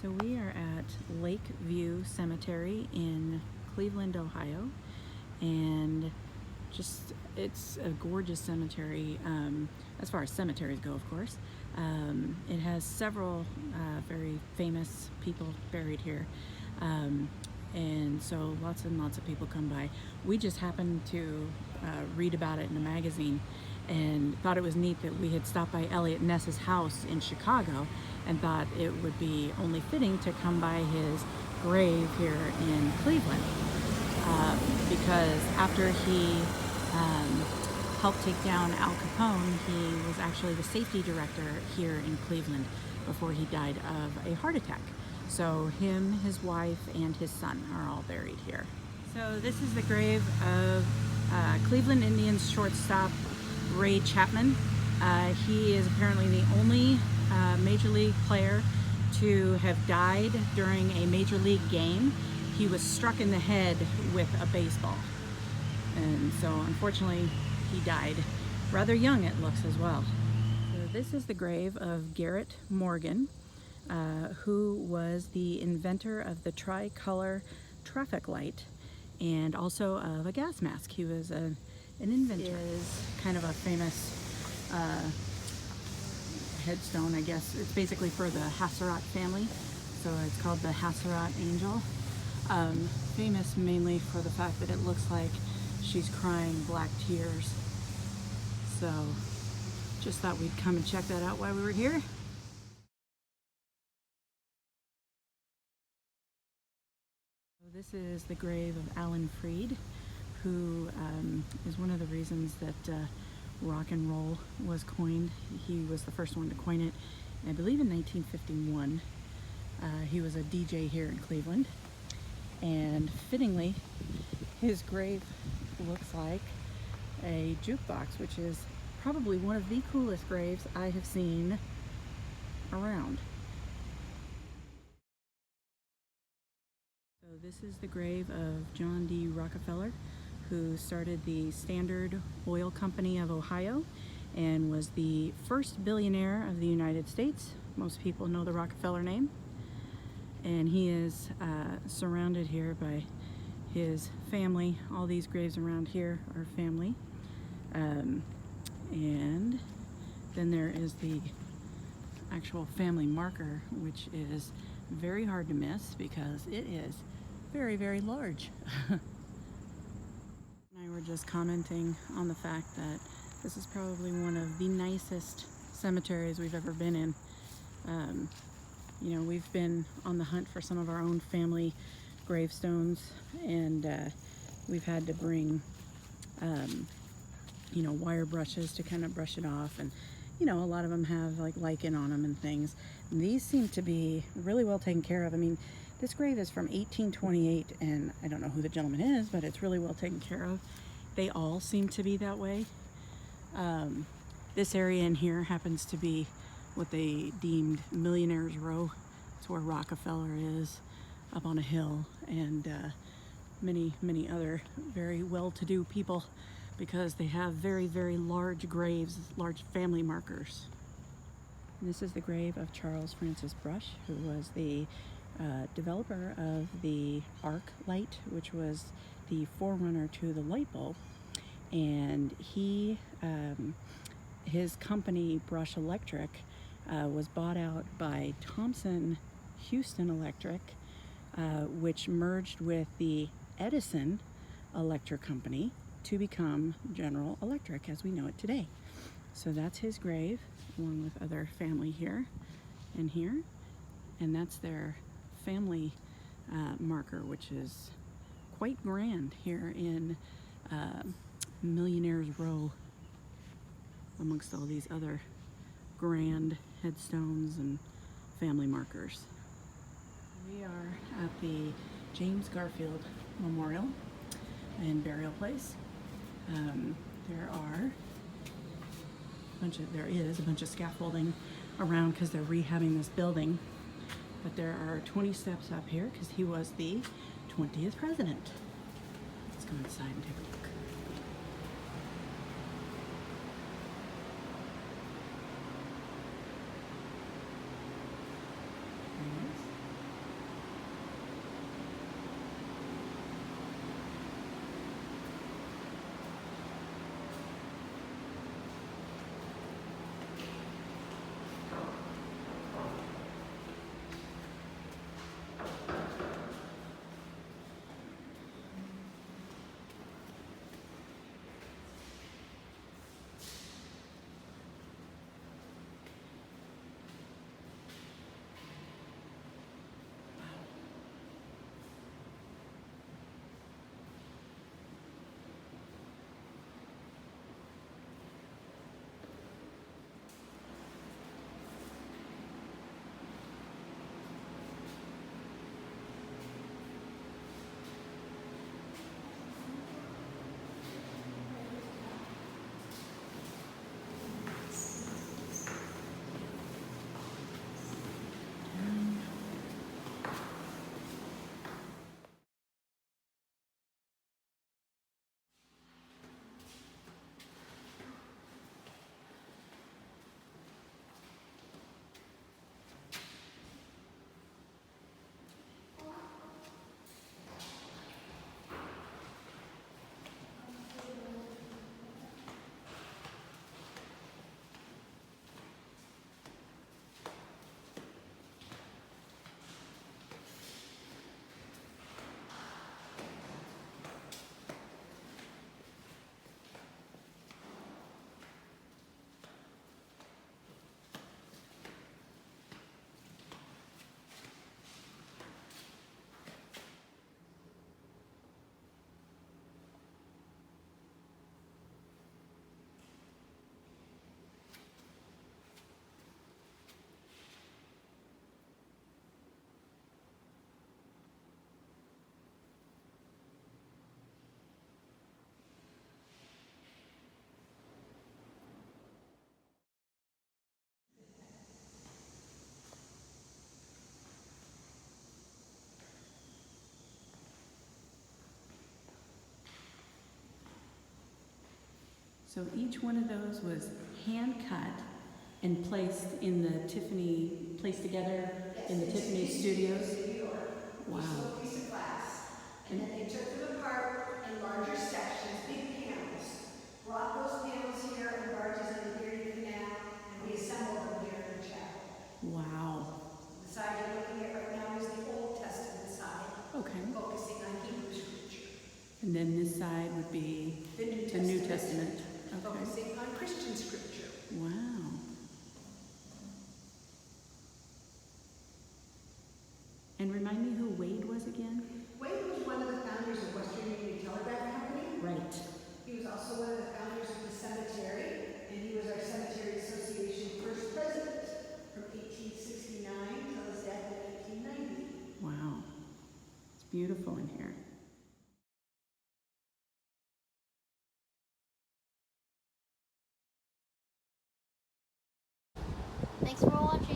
So we are at Lakeview Cemetery in Cleveland, Ohio, and it's a gorgeous cemetery, as far as cemeteries go, of course. It has several very famous people buried here, and so lots and lots of people come by. We just happened to read about it in a magazine and thought it was neat that we had stopped by Eliot Ness's house in Chicago and thought it would be only fitting to come by his grave here in Cleveland, because after he helped take down Al Capone, he was actually the safety director here in Cleveland before he died of a heart attack. So him, his wife, and his son are all buried here. So this is the grave of Cleveland Indians shortstop Ray Chapman. He is apparently the only major league player to have died during a major league game. He was struck in the head with a baseball, and so unfortunately he died rather young, it looks, as well. So this is the grave of Garrett Morgan, who was the inventor of the tricolor traffic light and also of a gas mask. He was an inventor. He is kind of a famous headstone, I guess. It's basically for the Hasserat family, so it's called the Hasserat Angel. Famous mainly for the fact that it looks like she's crying black tears. So just thought we'd come and check that out while we were here. This is the grave of Alan Freed, who is one of the reasons that rock and roll was coined. He was the first one to coin it, I believe, in 1951. He was a DJ here in Cleveland, and fittingly, his grave looks like a jukebox, which is probably one of the coolest graves I have seen around. So this is the grave of John D. Rockefeller, who started the Standard Oil Company of Ohio and was the first billionaire of the United States. Most people know the Rockefeller name. And he is surrounded here by his family. All these graves around here are family. And then there is the actual family marker, which is very hard to miss because it is very, very large. I were just commenting on the fact that this is probably one of the nicest cemeteries we've ever been in. You know, we've been on the hunt for some of our own family gravestones, and we've had to bring you know, wire brushes to kind of brush it off, and you know, a lot of them have like lichen on them and things. And these seem to be really well taken care of. I mean, this grave is from 1828, and I don't know who the gentleman is, but it's really well taken care of. They all seem to be that way. This area in here happens to be what they deemed Millionaire's Row. It's where Rockefeller is, up on a hill, and many, many other very well-to-do people, because they have very, very large graves, large family markers. And this is the grave of Charles Francis Brush, who was the developer of the arc light, which was the forerunner to the light bulb. And he, his company, Brush Electric, was bought out by Thomson Houston Electric, which merged with the Edison Electric Company to become General Electric as we know it today. So that's his grave, along with other family here and here. And that's their family marker, which is quite grand here in Millionaire's Row, amongst all these other grand headstones and family markers. We are at the James Garfield Memorial and Burial Place. There is a bunch of scaffolding around because they're rehabbing this building, but there are 20 steps up here because he was the 20th president. Let's go inside and take a look. There he is. So each one of those was hand cut and placed in the Tiffany, placed together in the Tiffany studios. In New York. Wow. Each little piece of glass. And then they took them apart in larger sections, big panels. Brought those panels here and barges in the Erie Canal, and we assembled them here in the chapel. Wow. The side you're looking at right now is the Old Testament side, Okay. focusing on Hebrew scripture. And then this side would be The New the New Testament. Okay. Focusing on Christian scripture. Wow. And remind me who Wade was again? Wade was one of the founders of Western Union Telegraph Company. Right. He was also one of the founders of the cemetery, and he was our Cemetery Association first president from 1869 till his death in 1890. Wow. It's beautiful in here. Thanks for watching.